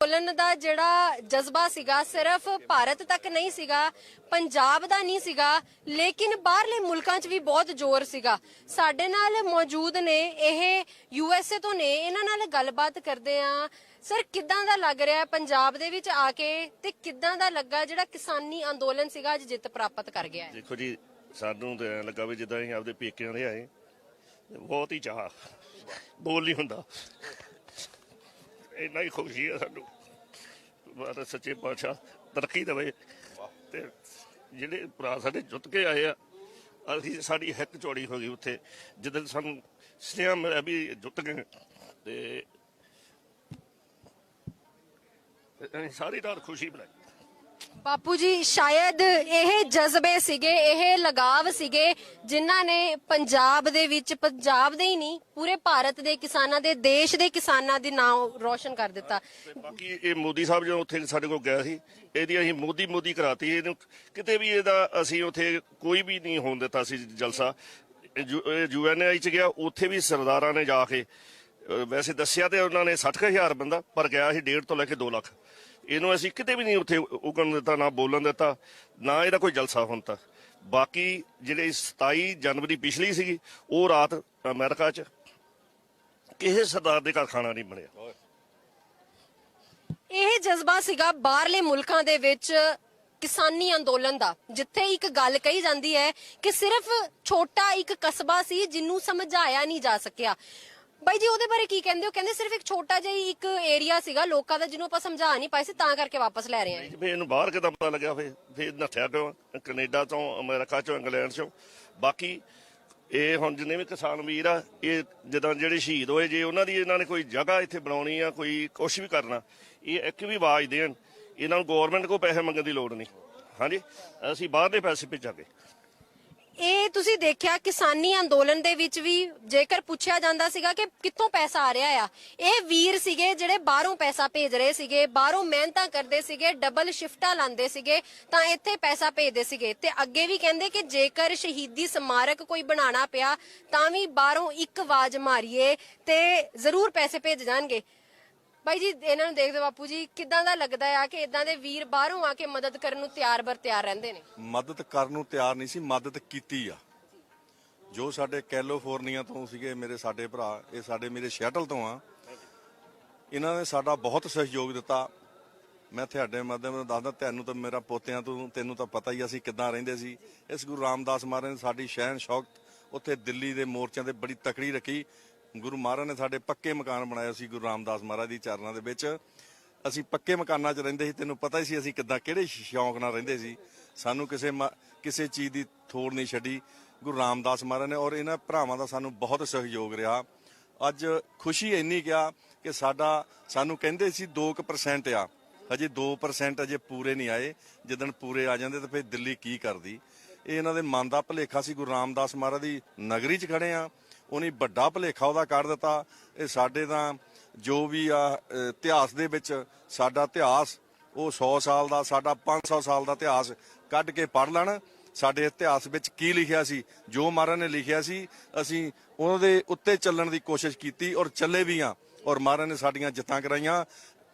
ਅੰਦੋਲਨ ਦਾ ਜਿਹੜਾ ਜਜ਼ਬਾ ਸੀਗਾ ਸਿਰਫ ਭਾਰਤ ਤੱਕ ਨਹੀਂ ਸੀਗਾ, ਪੰਜਾਬ ਦਾ ਨਹੀਂ ਸੀਗਾ, ਲੇਕਿਨ ਬਾਹਰਲੇ ਮੁਲਕਾਂ 'ਚ ਵੀ ਬਹੁਤ ਜ਼ੋਰ ਸੀਗਾ। ਸਾਡੇ ਨਾਲ ਮੌਜੂਦ ਨੇ ਇਹ USA ਤੋਂ ਨੇ, ਇਹਨਾਂ ਨਾਲ ਗੱਲਬਾਤ ਕਰਦੇ ਆ। ਸਰ, ਕਿੱਦਾਂ ਦਾ ਲੱਗ ਰਿਹਾ ਪੰਜਾਬ ਦੇ ਵਿੱਚ ਆ ਕੇ ਤੇ ਕਿੱਦਾਂ ਦਾ ਲੱਗਾ ਜਿਹੜਾ ਕਿਸਾਨੀ ਅੰਦੋਲਨ ਸੀਗਾ ਅੱਜ ਜਿੱਤ ਪ੍ਰਾਪਤ ਕਰ ਗਿਆ ਹੈ? ਦੇਖੋ ਜੀ, ਸਾਨੂੰ ਤਾਂ ਐਂ ਲੱਗਾ ਵੀ ਜਿੱਦਾਂ ਅਸੀਂ ਆਪਦੇ ਪੇਕਿਆਂ ਦੇ ਆਏ, ਬਹੁਤ ਹੀ ਚਾਹ ਬੋਲ ਨਹੀਂ ਹੁੰਦਾ, ਇੰਨਾ ਹੀ ਖੁਸ਼ੀ ਆ ਸਾਨੂੰ। ਮਹਾਰਾਜ ਸੱਚੇ ਪਾਤਸ਼ਾਹ ਤਰੱਕੀ ਦੇਵੇ। ਤੇ ਜਿਹੜੇ ਭਰਾ ਸਾਡੇ ਜੁੱਤ ਕੇ ਆਏ ਆ, ਅਸੀਂ ਸਾਡੀ ਹਿੱਕ ਚੌੜੀ ਹੋ ਗਈ ਉੱਥੇ ਜਦੋਂ ਸਾਨੂੰ ਸਨੇਹਾ ਮਿਲਿਆ ਵੀ ਜੁੱਤ ਗਏ। ਤੇ ਅਸੀਂ ਸਾਰੀ ਰਾਤ ਖੁਸ਼ੀ ਬਣਾਈ। ਬਾਪੂ ਜੀ, ਸ਼ਾਇਦ ਇਹ ਜਜ਼ਬੇ ਸੀਗੇ, ਇਹ ਲਗਾਵ ਸੀਗੇ ਜਿਨ੍ਹਾਂ ਨੇ ਪੰਜਾਬ ਦੇ ਵਿੱਚ, ਪੰਜਾਬ ਦੇ ਹੀ ਨਹੀਂ ਪੂਰੇ ਭਾਰਤ ਦੇ ਕਿਸਾਨਾਂ ਦੇ, ਦੇਸ਼ ਦੇ ਕਿਸਾਨਾਂ ਦੇ ਨਾਮ ਰੋਸ਼ਨ ਕਰ ਦਿੱਤਾ। ਬਾਕੀ ਇਹ ਮੋਦੀ ਸਾਹਿਬ ਜਦੋਂ ਉੱਥੇ ਸਾਡੇ ਕੋਲ ਗਿਆ ਸੀ, ਇਹਦੀ ਅਸੀਂ ਮੋਦੀ ਕਰਾਤੀ। ਇਹਨੂੰ ਕਿਤੇ ਵੀ ਇਹਦਾ ਅਸੀਂ ਉੱਥੇ ਕੋਈ ਵੀ ਨਹੀਂ ਹੋਣ ਦਿੱਤਾ ਸੀ ਜਲਸਾ। UNI 'ਚ ਗਿਆ, ਉੱਥੇ ਵੀ ਸਰਦਾਰਾਂ ਨੇ ਜਾ ਕੇ, ਵੈਸੇ ਦੱਸਿਆ ਤੇ ਉਹਨਾਂ ਨੇ 60,000 ਬੰਦਾ, ਪਰ ਗਿਆ ਸੀ 1.5 ਤੋਂ ਲੈ ਕੇ 2 ਲੱਖ। ਇਹਨੂੰ ਅਸੀਂ ਕਿਤੇ ਵੀ ਨਹੀਂ ਉੱਥੇ ਉਗਣ ਦਿੱਤਾ, ਨਾ ਬੋਲਣ ਦਿੱਤਾ, ਨਾ ਇਹਦਾ ਕੋਈ ਜਲਸਾ ਹੁਣ ਤੱਕ। ਬਾਕੀ ਜਿਹੜੇ 27 ਜਨਵਰੀ ਪਿਛਲੀ ਸੀਗੀ, ਉਹ ਰਾਤ ਅਮਰੀਕਾ 'ਚ ਕਿਸੇ ਸਰਦਾਰ ਦੇ ਘਰ ਖਾਣਾ ਨਹੀਂ ਬਣਿਆ। ਇਹ ਜਜ਼ਬਾ ਸੀਗਾ ਬਾਹਰਲੇ ਮੁਲਕਾਂ ਦੇ ਵਿੱਚ ਕਿਸਾਨੀ ਅੰਦੋਲਨ ਦਾ, ਜਿੱਥੇ ਇੱਕ ਗੱਲ ਕਹੀ ਜਾਂਦੀ ਹੈ ਕਿ ਸਿਰਫ ਛੋਟਾ ਇੱਕ ਕਸਬਾ ਸੀ ਜਿਹਨੂੰ ਸਮਝਾਇਆ ਨਹੀਂ ਜਾ ਸਕਿਆ। ਬਾਈ ਜੀ, ਉਹਦੇ ਬਾਰੇ ਕੀ ਕਹਿੰਦੇ ਹੋ? ਕਹਿੰਦੇ ਸਿਰਫ ਇੱਕ ਛੋਟਾ ਜਿਹਾ ਇੱਕ ਏਰੀਆ ਸੀਗਾ ਲੋਕਾਂ ਦਾ ਜਿਹਨੂੰ ਆਪਾਂ ਸਮਝਾ ਨਹੀਂ ਪਾਏ ਸੀ, ਤਾਂ ਕਰਕੇ ਵਾਪਸ ਲੈ ਰਹੇ ਹਾਂ। ਵੀ ਇਹਨੂੰ ਬਾਹਰ ਕਿੱਦਾਂ ਪਤਾ ਲੱਗਿਆ? ਫਿਰ ਨੱਠਿਆ ਕਿਉਂ? ਕੈਨੇਡਾ ਤੋਂ, ਅਮਰੀਕਾ ਚੋਂ, ਇੰਗਲੈਂਡ ਚੋਂ। ਬਾਕੀ ਇਹ ਹੁਣ ਜਿੰਨੇ ਵੀ ਕਿਸਾਨ ਵੀਰ ਆ, ਇਹ ਜਿੱਦਾਂ ਜਿਹੜੇ ਸ਼ਹੀਦ ਹੋਏ, ਜੇ ਉਹਨਾਂ ਦੀ ਇਹਨਾਂ ਨੇ ਕੋਈ ਜਗ੍ਹਾ ਇੱਥੇ ਬਣਾਉਣੀ ਆ, ਕੋਈ ਕੁਛ ਵੀ ਕਰਨਾ, ਇਹ ਇੱਕ ਵੀ ਆਵਾਜ਼ ਦੇਣ। ਇਹਨਾਂ ਨੂੰ ਗੌਰਮੈਂਟ ਕੋਲ ਪੈਸੇ ਮੰਗਣ ਦੀ ਲੋੜ ਨਹੀਂ। ਹਾਂਜੀ, ਅਸੀਂ ਬਾਹਰ ਦੇ ਪੈਸੇ ਭੇਜਾਂਗੇ। ਇਹ ਤੁਸੀਂ ਦੇਖਿਆ ਕਿਸਾਨੀ ਅੰਦੋਲਨ ਦੇ ਵਿੱਚ ਵੀ ਜੇਕਰ ਪੁੱਛਿਆ ਜਾਂਦਾ ਸੀਗਾ ਕਿ ਕਿੱਥੋਂ ਪੈਸਾ ਆ ਰਿਹਾ ਆ, ਇਹ ਵੀਰ ਸੀਗੇ ਜਿਹੜੇ ਬਾਹਰੋਂ ਪੈਸਾ ਭੇਜ ਰਹੇ ਸੀਗੇ, ਬਾਹਰੋਂ ਮਿਹਨਤਾਂ ਕਰਦੇ ਸੀਗੇ, ਡਬਲ ਸ਼ਿਫਟਾਂ ਲਾਉਂਦੇ ਸੀਗੇ, ਤਾਂ ਇੱਥੇ ਪੈਸਾ ਭੇਜਦੇ ਸੀਗੇ। ਤੇ ਅੱਗੇ ਵੀ ਕਹਿੰਦੇ ਕਿ ਜੇਕਰ ਸ਼ਹੀਦੀ ਸਮਾਰਕ ਕੋਈ ਬਣਾਉਣਾ ਪਿਆ ਤਾਂ ਵੀ ਬਾਹਰੋਂ ਇੱਕ ਆਵਾਜ਼ ਮਾਰੀਏ ਤੇ ਜ਼ਰੂਰ ਪੈਸੇ ਭੇਜ ਜਾਣਗੇ। ਬਾਈ ਜੀ, ਇਹਨਾਂ ਨੂੰ ਦੇਖਦੇ ਬਾਪੂ ਜੀ, ਕਿੱਦਾਂ ਦਾ ਲੱਗਦਾ ਆ ਕਿ ਇਦਾਂ ਦੇ ਵੀਰ ਬਾਹਰੋਂ ਆ ਕੇ ਮਦਦ ਕਰਨ ਨੂੰ ਤਿਆਰ ਰਹਿੰਦੇ ਨੇ? ਮਦਦ ਕਰਨ ਨੂੰ ਤਿਆਰ ਨਹੀਂ ਸੀ, ਮਦਦ ਕੀਤੀ ਆ। ਜੋ ਸਾਡੇ ਕੈਲੀਫੋਰਨੀਆ ਤੋਂ ਸੀਗੇ ਸਾਡੇ ਭਰਾ, ਇਹ ਮੇਰੇ ਸ਼ੈਟਲ ਤੋਂ ਆ, ਇਹਨਾਂ ਨੇ ਸਾਡਾ ਬਹੁਤ ਸਹਿਯੋਗ ਦਿੱਤਾ। ਮੈਂ ਤੁਹਾਡੇ ਮਾਧਿਅਮ ਨਾਲ ਦੱਸਦਾ, ਤੈਨੂੰ ਤਾਂ ਮੇਰਾ ਪੋਤਿਆਂ ਤੋਂ, ਤੈਨੂੰ ਤਾਂ ਪਤਾ ਹੀ ਅਸੀਂ ਕਿੱਦਾਂ ਰਹਿੰਦੇ ਸੀ। ਇਸ ਗੁਰੂ ਰਾਮਦਾਸ ਮਹਾਰਾਜ ਨੇ ਸਾਡੀ ਸ਼ਹਿਨ ਸ਼ੌਕਤ ਉੱਥੇ ਦਿੱਲੀ ਦੇ ਮੋਰਚਿਆਂ ਤੇ ਬੜੀ ਤਕੜੀ ਰੱਖੀ। ਗੁਰੂ ਮਹਾਰਾਜ ਨੇ ਸਾਡੇ ਪੱਕੇ ਮਕਾਨ ਬਣਾਏ ਸੀ। ਗੁਰੂ ਰਾਮਦਾਸ ਮਹਾਰਾਜ ਦੀ ਚਰਨਾਂ ਦੇ ਵਿੱਚ ਅਸੀਂ ਪੱਕੇ ਮਕਾਨਾਂ 'ਚ ਰਹਿੰਦੇ ਸੀ। ਤੈਨੂੰ ਪਤਾ ਹੀ ਸੀ ਅਸੀਂ ਕਿੱਦਾਂ, ਕਿਹੜੇ ਸ਼ੌਂਕ ਨਾਲ ਰਹਿੰਦੇ ਸੀ। ਸਾਨੂੰ ਕਿਸੇ ਚੀਜ਼ ਦੀ ਥੋੜ ਨਹੀਂ ਛੱਡੀ ਗੁਰੂ ਰਾਮਦਾਸ ਮਹਾਰਾਜ ਨੇ, ਔਰ ਇਹਨਾਂ ਭਰਾਵਾਂ ਦਾ ਸਾਨੂੰ ਬਹੁਤ ਸਹਿਯੋਗ ਰਿਹਾ। ਅੱਜ ਖੁਸ਼ੀ ਇੰਨੀ ਕਿਹਾ ਕਿ ਸਾਨੂੰ ਕਹਿੰਦੇ ਸੀ 2% ਆ, ਹਜੇ 2% ਅਜੇ ਪੂਰੇ ਨਹੀਂ ਆਏ। ਜਦੋਂ ਪੂਰੇ ਆ ਜਾਂਦੇ ਤਾਂ ਫਿਰ ਦਿੱਲੀ ਕੀ ਕਰਦੀ। ਇਹ ਇਹਨਾਂ ਦੇ ਮਨ ਦਾ ਭੁਲੇਖਾ ਸੀ। ਗੁਰੂ ਰਾਮਦਾਸ ਮਹਾਰਾਜ ਦੀ ਨਗਰੀ 'ਚ ਖੜੇ ਆ, ਉਹਨੇ ਵੱਡਾ ਭੁਲੇਖਾ ਉਹਦਾ ਕਰ ਦਿੱਤਾ। ਇਹ ਸਾਡੇ ਤਾਂ ਜੋ ਵੀ ਆ ਇਤਿਹਾਸ ਦੇ ਵਿੱਚ ਸਾਡਾ ਇਤਿਹਾਸ, ਉਹ 100 ਸਾਲ ਦਾ, ਸਾਡਾ 500 ਸਾਲ ਦਾ ਇਤਿਹਾਸ ਕੱਢ ਕੇ ਪੜ੍ਹ ਲੈਣ। ਸਾਡੇ ਇਤਿਹਾਸ ਵਿੱਚ ਕੀ ਲਿਖਿਆ ਸੀ, ਜੋ ਮਹਾਰਾਜ ਨੇ ਲਿਖਿਆ ਸੀ, ਅਸੀਂ ਉਹਦੇ ਉੱਤੇ ਚੱਲਣ ਦੀ ਕੋਸ਼ਿਸ਼ ਕੀਤੀ ਔਰ ਚੱਲੇ ਵੀ ਆ। ਔਰ ਮਹਾਰਾਜ ਨੇ ਸਾਡੀਆਂ ਜਿੱਤਾਂ ਕਰਾਈਆਂ।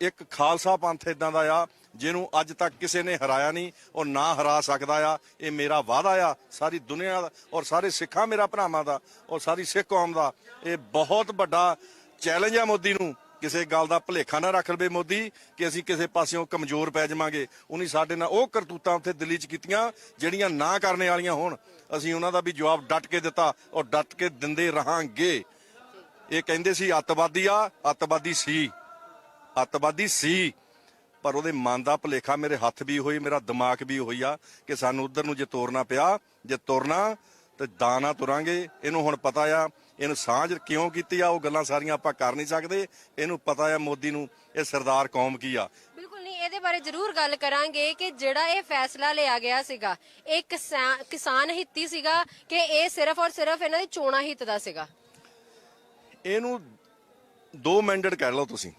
ਇੱਕ ਖਾਲਸਾ ਪੰਥ ਇਦਾਂ ਦਾ ਆ ਜਿਹਨੂੰ ਅੱਜ ਤੱਕ ਕਿਸੇ ਨੇ ਹਰਾਇਆ ਨਹੀਂ ਔਰ ਨਾ ਹਰਾ ਸਕਦਾ ਆ। ਇਹ ਮੇਰਾ ਵਾਅਦਾ ਆ ਸਾਰੀ ਦੁਨੀਆ ਦਾ ਔਰ ਸਾਰੇ ਸਿੱਖਾਂ ਮੇਰਾ ਭਰਾਵਾਂ ਦਾ ਔਰ ਸਾਰੀ ਸਿੱਖ ਕੌਮ ਦਾ। ਇਹ ਬਹੁਤ ਵੱਡਾ ਚੈਲੰਜ ਆ ਮੋਦੀ ਨੂੰ। ਕਿਸੇ ਗੱਲ ਦਾ ਭੁਲੇਖਾ ਨਾ ਰੱਖ ਲਵੇ ਮੋਦੀ ਕਿ ਅਸੀਂ ਕਿਸੇ ਪਾਸਿਓਂ ਕਮਜ਼ੋਰ ਪੈ ਜਾਵਾਂਗੇ। ਉਹਨੇ ਸਾਡੇ ਨਾਲ ਉਹ ਕਰਤੂਤਾਂ ਉੱਥੇ ਦਿੱਲੀ 'ਚ ਕੀਤੀਆਂ ਜਿਹੜੀਆਂ ਨਾ ਕਰਨੇ ਵਾਲੀਆਂ ਹੋਣ। ਅਸੀਂ ਉਹਨਾਂ ਦਾ ਵੀ ਜਵਾਬ ਡਟ ਕੇ ਦਿੱਤਾ ਔਰ ਡਟ ਕੇ ਦਿੰਦੇ ਰਹਾਂਗੇ। ਇਹ ਕਹਿੰਦੇ ਸੀ ਅੱਤਵਾਦੀ ਆ, ਅੱਤਵਾਦੀ ਸੀ, ਪਰ ਉਹਦੇ ਮਨ ਦਾ ਭੁਲੇਖਾ ਮੇਰੇ ਹੱਥ ਵੀ ਹੋਈ, ਮੇਰਾ ਦਿਮਾਗ ਵੀ ਹੋਈ ਆ ਕਿ ਸਾਨੂੰ ਉਧਰ ਨੂੰ ਜੇ ਤੋਰਨਾ ਪਿਆ, ਜੇ ਤੁਰਨਾ ਤੇ ਦਾਣਾ ਤੁਰਾਂਗੇ। ਇਹਨੂੰ ਹੁਣ ਪਤਾ ਆ ਇਹਨੂੰ ਸਾਂਝ ਕਿਉਂ ਕੀਤੀ ਆ, ਉਹ ਗੱਲਾਂ ਸਾਰੀਆਂ ਆਪਾਂ ਕਰ ਨਹੀਂ ਸਕਦੇ। ਇਹਨੂੰ ਪਤਾ ਆ ਮੋਦੀ ਨੂੰ ਇਹ ਸਰਦਾਰ ਕੌਮ ਕੀ ਆ। ਬਿਲਕੁਲ ਨਹੀਂ, ਇਹਦੇ ਬਾਰੇ ਜ਼ਰੂਰ ਗੱਲ ਕਰਾਂਗੇ ਕਿ ਜਿਹੜਾ ਇਹ ਫੈਸਲਾ ਲਿਆ ਗਿਆ ਸੀਗਾ, ਇਹ ਕਿਸਾਨ ਹਿੱਤੀ ਸੀਗਾ ਕਿ ਇਹ ਸਿਰਫ ਔਰ ਸਿਰਫ ਇਹਨਾਂ ਦੀ ਚੋਣਾਂ ਹਿੱਤ ਦਾ ਸੀਗਾ? ਇਹਨੂੰ 2 ਮੈਂਡੇਟ ਕਹਿ ਲਓ ਤੁਸੀਂ।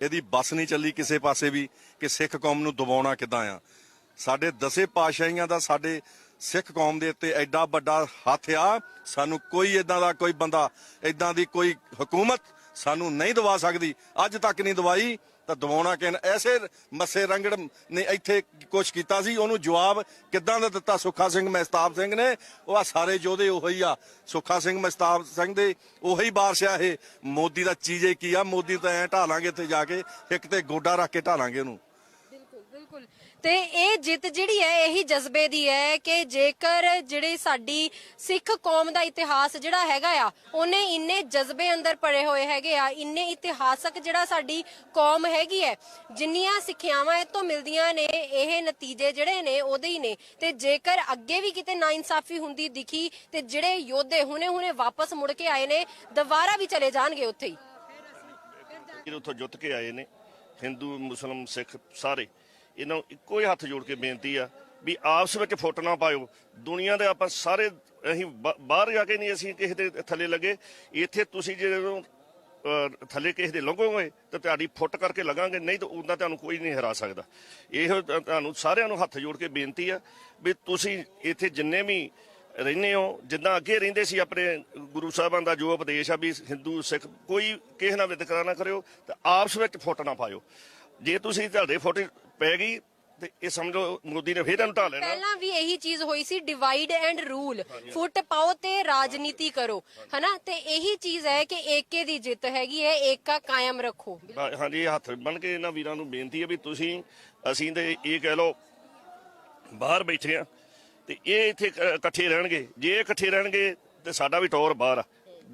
ਇਹਦੀ ਬੱਸ ਨਹੀਂ ਚੱਲੀ ਕਿਸੇ ਪਾਸੇ ਵੀ ਕਿ ਸਿੱਖ ਕੌਮ ਨੂੰ ਦਬਾਉਣਾ ਕਿੱਦਾਂ ਆ। ਸਾਡੇ 10 ਪਾਤਸ਼ਾਹੀਆਂ ਦਾ ਸਾਡੇ ਸਿੱਖ ਕੌਮ ਦੇ ਉੱਤੇ ਐਡਾ ਵੱਡਾ ਹੱਥ ਆ। ਸਾਨੂੰ ਕੋਈ ਇਦਾਂ ਦਾ ਕੋਈ ਬੰਦਾ, ਇਦਾਂ ਦੀ ਕੋਈ ਹਕੂਮਤ ਸਾਨੂੰ ਨਹੀਂ ਦਵਾ ਸਕਦੀ, ਅੱਜ ਤੱਕ ਨਹੀਂ ਦਵਾਈ, ਤਾਂ ਦਵਾਉਣਾ ਕਿਨ ਐਸੇ ਮੱਸੇ ਰੰਗੜ ਨੇ ਇੱਥੇ ਕੁਛ ਕੀਤਾ ਸੀ, ਉਹਨੂੰ ਜਵਾਬ ਕਿੱਦਾਂ ਦਾ ਦਿੱਤਾ ਸੁੱਖਾ ਸਿੰਘ ਮਹਿਤਾਬ ਸਿੰਘ ਨੇ। ਉਹ ਆ ਸਾਰੇ ਯੋਧੇ ਉਹੀ ਆ, ਸੁੱਖਾ ਸਿੰਘ ਮਹਿਤਾਬ ਸਿੰਘ ਦੇ ਉਹੀ ਵਾਰਸ ਆ ਇਹ। ਮੋਦੀ ਦਾ ਚੀਜ਼ੇ ਕੀ ਆ, ਮੋਦੀ ਤਾਂ ਐ ਢਾਲਾਂਗੇ ਇੱਥੇ ਜਾ ਕੇ, ਇੱਕ ਤੇ ਗੋਡਾ ਰੱਖ ਕੇ ਢਾਲਾਂਗੇ ਉਹਨੂੰ। ਬਿਲਕੁਲ ਬਿਲਕੁਲ। ਤੇ ਇਹ ਜਿੱਤ ਜਿਹੜੀ ਹੈ ਇਹੀ ਜਜ਼ਬੇ ਦੀ ਹੈ ਕਿ ਜੇਕਰ ਜਿਹੜੀ ਸਾਡੀ ਸਿੱਖ ਕੌਮ ਦਾ ਇਤਿਹਾਸ ਜਿਹੜਾ ਹੈਗਾ ਆ, ਉਹਨੇ ਇੰਨੇ ਜਜ਼ਬੇ ਅੰਦਰ ਪੜੇ ਹੋਏ ਹੈਗੇ ਆ, ਇੰਨੇ ਇਤਿਹਾਸਕ ਜਿਹੜਾ ਸਾਡੀ ਕੌਮ ਹੈਗੀ ਹੈ, ਜਿੰਨੀਆਂ ਸਿੱਖਿਆਵਾਂ ਇਹ ਤੋਂ ਮਿਲਦੀਆਂ ਨੇ, ਇਹ ਨਤੀਜੇ ਜਿਹੜੇ ਨੇ ਉਹਦੇ ਹੀ ਨੇ। ਤੇ ਜੇਕਰ ਅੱਗੇ ਵੀ ਕਿਤੇ ਨਾਇਨਸਾਫੀ ਹੁੰਦੀ ਦਿਖੀ ਤੇ ਜਿਹੜੇ ਯੋਧੇ ਹੁਣੇ ਵਾਪਸ ਮੁੜ ਕੇ ਆਏ ਨੇ, ਦੁਬਾਰਾ ਵੀ ਚਲੇ ਜਾਣਗੇ ਉੱਥੇ ਹੀ। ਜਿਹੜੇ ਉੱਥੋਂ ਜਿੱਤ ਕੇ ਆਏ ਨੇ, ਹਿੰਦੂ ਮੁਸਲਮ ਸਿੱਖ ਸਾਰੇ, ਇਹਨਾਂ ਨੂੰ ਇੱਕੋ ਹੀ ਹੱਥ ਜੋੜ ਕੇ ਬੇਨਤੀ ਆ ਵੀ ਆਪਸ ਵਿੱਚ ਫੁੱਟ ਨਾ ਪਾਇਓ। ਦੁਨੀਆ ਦੇ ਆਪਾਂ ਸਾਰੇ ਅਸੀਂ ਬਾਹਰ ਜਾ ਕੇ ਨਹੀਂ ਅਸੀਂ ਕਿਸੇ ਦੇ ਥੱਲੇ ਲੱਗੇ, ਇੱਥੇ ਤੁਸੀਂ ਜਦੋਂ ਥੱਲੇ ਕਿਸੇ ਦੇ ਲੰਘੋਗੇ ਤਾਂ ਤੁਹਾਡੀ ਫੁੱਟ ਕਰਕੇ ਲਗਾਂਗੇ, ਨਹੀਂ ਤਾਂ ਉਦਾਂ ਤੁਹਾਨੂੰ ਕੋਈ ਨਹੀਂ ਹਰਾ ਸਕਦਾ। ਇਹੋ ਤੁਹਾਨੂੰ ਸਾਰਿਆਂ ਨੂੰ ਹੱਥ ਜੋੜ ਕੇ ਬੇਨਤੀ ਆ ਵੀ ਤੁਸੀਂ ਇੱਥੇ ਜਿੰਨੇ ਵੀ ਰਹਿੰਦੇ ਹੋ, ਜਿੱਦਾਂ ਅੱਗੇ ਰਹਿੰਦੇ ਸੀ, ਆਪਣੇ ਗੁਰੂ ਸਾਹਿਬਾਂ ਦਾ ਜੋ ਉਪਦੇਸ਼ ਆ ਵੀ ਹਿੰਦੂ ਸਿੱਖ ਕੋਈ ਕਿਸੇ ਨਾਲ ਵਿਤਕਰਾ ਨਾ ਕਰਿਓ ਤੇ ਆਪਸ ਵਿੱਚ ਫੁੱਟ ਨਾ ਪਾਇਓ। ਜੇ ਤੁਸੀਂ ਤੁਹਾਡੇ ਫੁੱਟ ਪੈ ਗਈ ਤੇ ਇਹ ਸਮਝੋ ਮੋਦੀ ਨੇ ਫੇਰ ਇਹਨੂੰ ਢਾ ਲੈਣਾ। ਪਹਿਲਾਂ ਵੀ ਇਹੀ ਚੀਜ਼ ਹੋਈ ਸੀ, ਡਿਵਾਈਡ ਐਂਡ ਰੂਲ, ਫੁੱਟ ਪਾਓ ਤੇ ਰਾਜਨੀਤੀ ਕਰੋ, ਹਨਾ। ਤੇ ਇਹੀ ਚੀਜ਼ ਹੈ ਕਿ ਏਕੇ ਦੀ ਜਿੱਤ ਹੈਗੀ ਹੈ, ਏਕਾ ਕਾਇਮ ਰੱਖੋ। ਹਾਂਜੀ, ਇਹ ਹੱਥ ਬਣ ਕੇ ਇਹਨਾਂ ਵੀਰਾਂ ਨੂੰ ਬੇਨਤੀ ਹੈ ਵੀ ਤੁਸੀਂ ਅਸੀਂ ਤੇ ਇਹ ਕਹਿ ਲਓ ਬਾਹਰ ਬੈਠੇ ਆ ਤੇ ਇਹ ਇੱਥੇ ਇਕੱਠੇ ਰਹਿਣਗੇ। ਜੇ ਇਹ ਇਕੱਠੇ ਰਹਿਣਗੇ ਤੇ ਸਾਡਾ ਵੀ ਟੌਰ ਬਾਹਰ ਆ,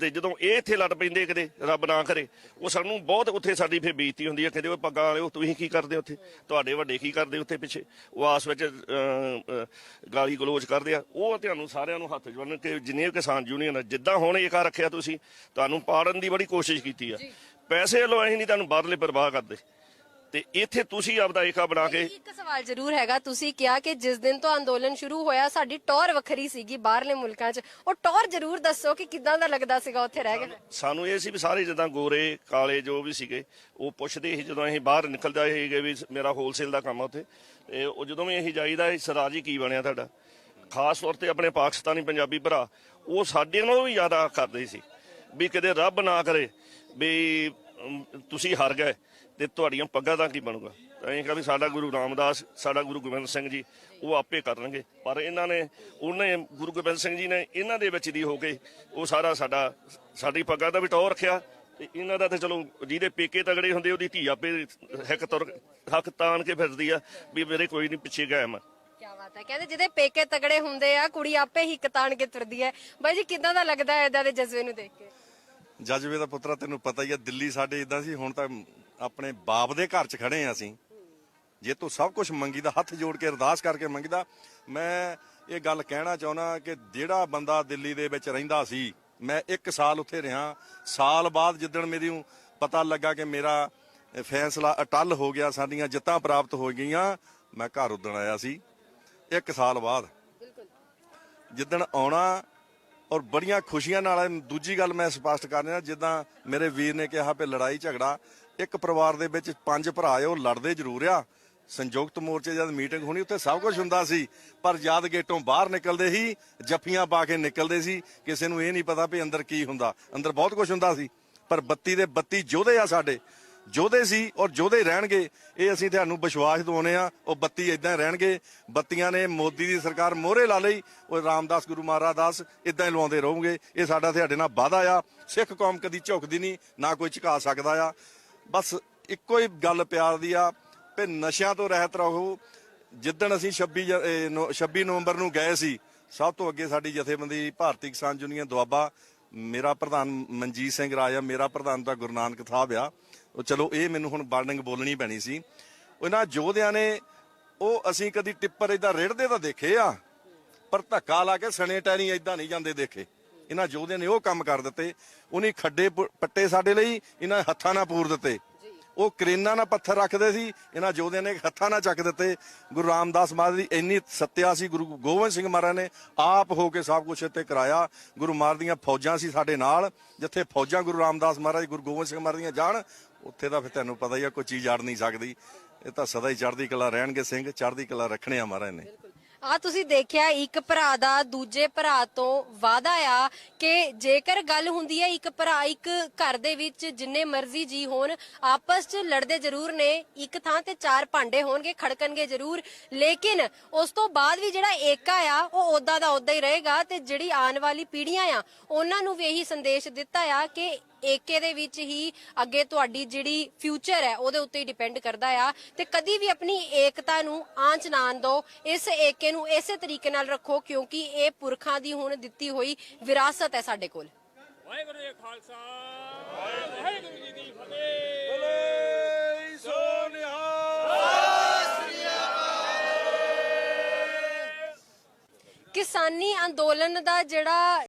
ਤੇ ਜਦੋਂ ਇਹ ਇੱਥੇ ਲੜ ਪੈਂਦੇ ਕਿਤੇ ਰੱਬ ਨਾ ਕਰੇ, ਉਹ ਸਾਨੂੰ ਬਹੁਤ ਉੱਥੇ ਸਾਡੀ ਫਿਰ ਬੇਇੱਜ਼ਤੀ ਹੁੰਦੀ ਹੈ। ਕਹਿੰਦੇ ਉਹ ਪੱਗਾਂ ਵਾਲੇ ਤੁਸੀਂ ਕੀ ਕਰਦੇ ਉੱਥੇ, ਤੁਹਾਡੇ ਵੱਡੇ ਕੀ ਕਰਦੇ ਉੱਥੇ ਪਿੱਛੇ, ਉਹ ਆਸ ਵਿੱਚ ਗਾਲੀ ਗਲੋਚ ਕਰਦੇ ਆ। ਉਹ ਤੁਹਾਨੂੰ ਸਾਰਿਆਂ ਨੂੰ ਹੱਥ ਜੋੜਨ ਕਿ ਜਿੰਨੇ ਕਿਸਾਨ ਯੂਨੀਅਨ ਜਿੱਦਾਂ ਹੁਣ ਏਕਾ ਰੱਖਿਆ, ਤੁਸੀਂ ਤੁਹਾਨੂੰ ਪਾੜਨ ਦੀ ਬੜੀ ਕੋਸ਼ਿਸ਼ ਕੀਤੀ ਆ। ਪੈਸੇ ਵੱਲੋਂ ਅਸੀਂ ਨਹੀਂ ਤੁਹਾਨੂੰ ਬਾਹਰਲੇ ਪਰਵਾਹ ਕਰਦੇ, ਤੇ ਇੱਥੇ ਤੁਸੀਂ ਆਪਦਾ ਏਕਾ ਬਣਾ ਕੇ। ਇੱਕ ਸਵਾਲ ਜ਼ਰੂਰ ਹੈਗਾ, ਤੁਸੀਂ ਕਿਹਾ ਕਿ ਜਿਸ ਦਿਨ ਤੋਂ ਅੰਦੋਲਨ ਸ਼ੁਰੂ ਹੋਇਆ ਸਾਡੀ ਟੌਰ ਵੱਖਰੀ ਸੀਗੀ ਬਾਹਰਲੇ ਮੁਲਕਾਂ 'ਚ, ਉਹ ਟੌਰ ਜ਼ਰੂਰ ਦੱਸੋ ਕਿ ਕਿੱਦਾਂ ਦਾ ਲੱਗਦਾ ਸੀਗਾ ਉੱਥੇ ਰਹਿ ਕੇ। ਸਾਨੂੰ ਇਹ ਸੀ ਵੀ ਸਾਰੇ ਜਿੱਦਾਂ ਗੋਰੇ ਕਾਲੇ ਜੋ ਵੀ ਸੀਗੇ ਉਹ ਪੁੱਛਦੇ ਸੀ ਜਦੋਂ ਅਸੀਂ ਬਾਹਰ ਨਿਕਲਦੇ ਸੀਗੇ ਵੀ ਮੇਰਾ ਹੋਲਸੇਲ ਦਾ ਕੰਮ ਆ ਉੱਥੇ, ਤੇ ਉਹ ਜਦੋਂ ਵੀ ਅਸੀਂ ਜਾਈਦਾ ਸਰਦਾਰ ਜੀ ਕੀ ਬਣਿਆ ਤੁਹਾਡਾ, ਖਾਸ ਤੌਰ ਤੇ ਆਪਣੇ ਪਾਕਿਸਤਾਨੀ ਪੰਜਾਬੀ ਭਰਾ ਉਹ ਸਾਡੇ ਨਾਲੋਂ ਵੀ ਜ਼ਿਆਦਾ ਕਰਦੇ ਸੀ ਵੀ ਕਿਤੇ ਰੱਬ ਨਾ ਕਰੇ ਵੀ ਤੁਸੀਂ ਹਾਰ ਗਏ ਤੇ ਤੁਹਾਡੀਆਂ ਪੱਗਾਂ ਦਾ ਕੀ ਬਣੂਗਾ। ਅਸੀਂ ਕਿਹਾ ਵੀ ਸਾਡਾ ਗੁਰੂ ਰਾਮਦਾਸ, ਸਾਡਾ ਗੁਰੂ ਗੋਬਿੰਦ ਸਿੰਘ ਜੀ ਉਹ ਆਪੇ ਕਰਨਗੇ, ਪਰ ਇਹਨਾਂ ਨੇ ਉਹਨੇ ਗੁਰੂ ਗੋਬਿੰਦ ਸਿੰਘ ਜੀ ਨੇ ਇਹਨਾਂ ਦੇ ਵਿੱਚ ਦੀ ਹੋ ਕੇ ਉਹ ਸਾਰਾ ਸਾਡੀ ਪੱਗਾਂ ਦਾ ਵੀ ਟੌਰ ਰੱਖਿਆ। ਤੇ ਇਹਨਾਂ ਦਾ ਤੇ ਚਲੋ ਜਿਹਦੇ ਪੇਕੇ ਤਗੜੇ ਹੁੰਦੇ ਉਹਦੀ ਧੀ ਆਪੇ ਹੱਕ ਤਾਣ ਕੇ ਫਿਰਦੀ ਆ ਵੀ ਮੇਰੇ ਕੋਈ ਨਹੀਂ ਪਿੱਛੇ ਗਿਆ ਮੈਂ। ਕਿਆ ਬਾਤ ਹੈ, ਕਹਿੰਦੇ ਜਿਹਦੇ ਪੇਕੇ ਤਗੜੇ ਹੁੰਦੇ ਆ ਕੁੜੀ ਆਪੇ ਹੀ ਤਾਣ ਕੇ ਤੁਰਦੀ ਹੈ। ਬਾਈ ਜੀ ਕਿੱਦਾਂ ਦਾ ਲੱਗਦਾ ਹੈ ਇਦਾਂ ਦੇ ਜਜ਼ਬੇ ਨੂੰ ਦੇਖ ਕੇ? ਜਜ਼ਬੇ ਦਾ ਪੁੱਤਰਾ ਤੈਨੂੰ ਪਤਾ ਹੀ ਆ, ਦਿੱਲੀ ਸਾਡੇ ਇਦਾਂ ਸੀ, ਹੁਣ ਤਾਂ ਆਪਣੇ ਬਾਪ ਦੇ ਘਰ 'ਚ ਖੜੇ ਆ ਅਸੀਂ। ਜੇ ਤੂੰ ਸਭ ਕੁਝ ਮੰਗੀਦਾ, ਹੱਥ ਜੋੜ ਕੇ ਅਰਦਾਸ ਕਰਕੇ ਮੰਗੀਦਾ। ਮੈਂ ਇਹ ਗੱਲ ਕਹਿਣਾ ਚਾਹੁੰਦਾ ਕਿ ਜਿਹੜਾ ਬੰਦਾ ਦਿੱਲੀ ਦੇ ਵਿੱਚ ਰਹਿੰਦਾ ਸੀ, ਮੈਂ 1 ਸਾਲ ਉੱਥੇ ਰਿਹਾ, ਸਾਲ ਬਾਅਦ ਜਿੱਦਣ ਮੈਨੂੰ ਪਤਾ ਲੱਗਾ ਕਿ ਮੇਰਾ ਫੈਸਲਾ ਅਟੱਲ ਹੋ ਗਿਆ, ਸਾਡੀਆਂ ਜਿੱਤਾਂ ਪ੍ਰਾਪਤ ਹੋ ਗਈਆਂ, ਮੈਂ ਘਰ ਉਦਣ ਆਇਆ ਸੀ 1 ਸਾਲ ਬਾਅਦ। ਜਿੱਦਣ ਆਉਣਾ ਔਰ ਬੜੀਆਂ ਖੁਸ਼ੀਆਂ ਨਾਲ। ਦੂਜੀ ਗੱਲ ਮੈਂ ਸਪਸ਼ਟ ਕਰ ਰਿਹਾ, ਜਿੱਦਾਂ ਮੇਰੇ ਵੀਰ ਨੇ ਕਿਹਾ ਵੀ ਲੜਾਈ ਝਗੜਾ, ਇੱਕ ਪਰਿਵਾਰ ਦੇ ਵਿੱਚ 5 ਭਰਾ ਆ, ਉਹ ਲੜਦੇ ਜ਼ਰੂਰ ਆ। ਸੰਯੁਕਤ ਮੋਰਚੇ ਜਦ ਮੀਟਿੰਗ ਹੋਣੀ ਉੱਥੇ ਸਭ ਕੁਝ ਹੁੰਦਾ ਸੀ, ਪਰ ਜਦ ਗੇਟੋਂ ਬਾਹਰ ਨਿਕਲਦੇ ਸੀ ਜੱਫੀਆਂ ਪਾ ਕੇ ਨਿਕਲਦੇ ਸੀ। ਕਿਸੇ ਨੂੰ ਇਹ ਨਹੀਂ ਪਤਾ ਵੀ ਅੰਦਰ ਕੀ ਹੁੰਦਾ, ਅੰਦਰ ਬਹੁਤ ਕੁਝ ਹੁੰਦਾ ਸੀ। ਪਰ 32 ਦੇ 32 ਯੋਧੇ ਆ, ਸਾਡੇ ਯੋਧੇ ਸੀ ਔਰ ਯੋਧੇ ਰਹਿਣਗੇ। ਇਹ ਅਸੀਂ ਤੁਹਾਨੂੰ ਵਿਸ਼ਵਾਸ ਦਿਵਾਉਂਦੇ ਆ, ਉਹ 32 ਇਦਾਂ ਰਹਿਣਗੇ। 32 ਨੇ ਮੋਦੀ ਦੀ ਸਰਕਾਰ ਮੋਹਰੇ ਲਾ ਲਈ, ਉਹ ਰਾਮਦਾਸ ਗੁਰੂ ਮਹਾਰਾਜ ਦਾਸ ਇਦਾਂ ਹੀ ਲਵਾਉਂਦੇ ਰਹੋਗੇ। ਇਹ ਸਾਡਾ ਤੁਹਾਡੇ ਨਾਲ ਵਾਅਦਾ ਆ। ਸਿੱਖ ਕੌਮ ਕਦੀ ਝੁਕਦੀ ਨਹੀਂ, ਨਾ ਕੋਈ ਝੁਕਾ ਸਕਦਾ ਆ। ਬਸ ਇੱਕੋ ਹੀ ਗੱਲ ਪਿਆਰ ਦੀ ਆ ਵੀ ਨਸ਼ਿਆਂ ਤੋਂ ਰਹਿਤ ਰਹੋ। ਜਿੱਦਣ ਅਸੀਂ 26 ਨਵੰਬਰ ਨੂੰ ਗਏ ਸੀ, ਸਭ ਤੋਂ ਅੱਗੇ ਸਾਡੀ ਜਥੇਬੰਦੀ ਭਾਰਤੀ ਕਿਸਾਨ ਯੂਨੀਅਨ ਦੁਆਬਾ, ਮੇਰਾ ਪ੍ਰਧਾਨ ਮਨਜੀਤ ਸਿੰਘ ਰਾਜਾ, ਮੇਰਾ ਪ੍ਰਧਾਨ ਤਾਂ ਗੁਰੂ ਨਾਨਕ ਸਾਹਿਬ ਆ। ਉਹ ਚਲੋ ਇਹ ਮੈਨੂੰ ਹੁਣ ਵਾਰਨਿੰਗ ਬੋਲਣੀ ਪੈਣੀ ਸੀ। ਉਹਨਾਂ ਯੋਧਿਆਂ ਨੇ ਉਹ ਅਸੀਂ ਕਦੀ ਟਿੱਪਰ ਏਦਾਂ ਰੇੜਦੇ ਤਾਂ ਦੇਖੇ ਆ, ਪਰ ਧੱਕਾ ਲਾ ਕੇ ਸਣੇ ਟੈਰੀ ਏਦਾਂ ਨਹੀਂ ਜਾਂਦੇ ਦੇਖੇ। ਇਹਨਾਂ ਯੋਧਿਆਂ ਨੇ ਉਹ ਕੰਮ ਕਰ ਦਿੱਤੇ। ਉਹਨੇ ਖੱਡੇ ਪੱਟੇ ਸਾਡੇ ਲਈ, ਇਹਨਾਂ ਹੱਥਾਂ ਨਾਲ ਪੂਰ ਦਿੱਤੇ। ਉਹ ਕਰੇਨਾਂ ਨਾਲ ਪੱਥਰ ਰੱਖਦੇ ਸੀ, ਇਹਨਾਂ ਯੋਧਿਆਂ ਨੇ ਹੱਥਾਂ ਨਾਲ ਚੱਕ ਦਿੱਤੇ। ਗੁਰੂ ਰਾਮਦਾਸ ਮਹਾਰਾਜ ਦੀ ਇੰਨੀ ਸੱਤਿਆ ਸੀ, ਗੁਰੂ ਗੋਬਿੰਦ ਸਿੰਘ ਮਹਾਰਾਜ ਨੇ ਆਪ ਹੋ ਕੇ ਸਭ ਕੁਝ ਇੱਥੇ ਕਰਾਇਆ। ਗੁਰੂ ਮਹਾਰਾਜ ਦੀਆਂ ਫੌਜਾਂ ਸੀ ਸਾਡੇ ਨਾਲ, ਜਿੱਥੇ ਫੌਜਾਂ ਗੁਰੂ ਰਾਮਦਾਸ ਮਹਾਰਾਜ, ਗੁਰੂ ਗੋਬਿੰਦ ਸਿੰਘ ਮਹਾਰਾਜ ਦੀਆਂ ਜਾਣ, ਉੱਥੇ ਤਾਂ ਫਿਰ ਤੈਨੂੰ ਪਤਾ ਹੀ ਆ ਕੋਈ ਚੀਜ਼ ਅੜ ਨਹੀਂ ਸਕਦੀ। ਇਹ ਤਾਂ ਸਦਾ ਹੀ ਚੜ੍ਹਦੀ ਕਲਾ ਰਹਿਣਗੇ ਸਿੰਘ, ਚੜ੍ਹਦੀ ਕਲਾ ਰੱਖਣੇ ਆ ਮਹਾਰਾਜ ਨੇ। ਆ ਤੁਸੀਂ ਦੇਖਿਆ ਇੱਕ ਭਰਾ ਦਾ ਦੂਜੇ ਭਰਾ ਤੋਂ ਵਾਅਦਾ ਆ ਕਿ ਜੇਕਰ ਗੱਲ ਹੁੰਦੀ ਹੈ ਇੱਕ ਭਰਾ ਇੱਕ ਘਰ ਦੇ ਵਿੱਚ ਜਿੰਨੇ ਮਰਜ਼ੀ ਜੀ ਹੋਣ ਆਪਸ 'ਚ ਲੜਦੇ ਜ਼ਰੂਰ ਨੇ, ਇੱਕ ਥਾਂ ਤੇ ਚਾਰ ਭਾਂਡੇ ਹੋਣਗੇ ਖੜਕਣਗੇ ਜ਼ਰੂਰ, ਲੇਕਿਨ ਉਸ ਤੋਂ ਬਾਅਦ ਵੀ ਜਿਹੜਾ ਏਕਾ ਆ ਉਹ ਉਦਾਂ ਦਾ ਉਦਾਂ ਹੀ ਰਹੇਗਾ। ਤੇ ਜਿਹੜੀ ਆਉਣ ਵਾਲੀ ਪੀੜ੍ਹੀਆਂ ਆ ਉਹਨਾਂ ਨੂੰ ਵੀ ਇਹੀ ਸੰਦੇਸ਼ ਦਿੱਤਾ ਆ ਕਿ ਏਕੇ ਦੇ ਵਿੱਚ ਹੀ ਅੱਗੇ ਤੁਹਾਡੀ ਜਿਹੜੀ ਫਿਊਚਰ ਹੈ ਉਹਦੇ ਉੱਤੇ ਹੀ ਡਿਪੈਂਡ ਕਰਦਾ ਆ। ਤੇ ਕਦੀ ਵੀ ਆਪਣੀ ਏਕਤਾ ਨੂੰ ਆਂਚ ਨਾ ਦਿਓ, ਇਸ ਏਕੇ ਨੂੰ ਇਸੇ ਤਰੀਕੇ ਨਾਲ ਰੱਖੋ ਕਿਉਂਕਿ ਇਹ ਪੁਰਖਾਂ ਦੀ ਹੁਣ ਦਿੱਤੀ ਹੋਈ ਵਿਰਾਸਤ ਹੈ ਸਾਡੇ ਕੋਲ। ਵਾਹਿਗੁਰੂ ਜੀ ਕਾ ਖਾਲਸਾ ਵਾਹਿਗੁਰੂ ਜੀ ਕੀ ਫਤਿਹ। ਬੋਲੇ ਸੋ ਨਿਹਾਲ। ਕਿਸਾਨੀ ਅੰਦੋਲਨ ਦਾ ਜਿਹੜਾ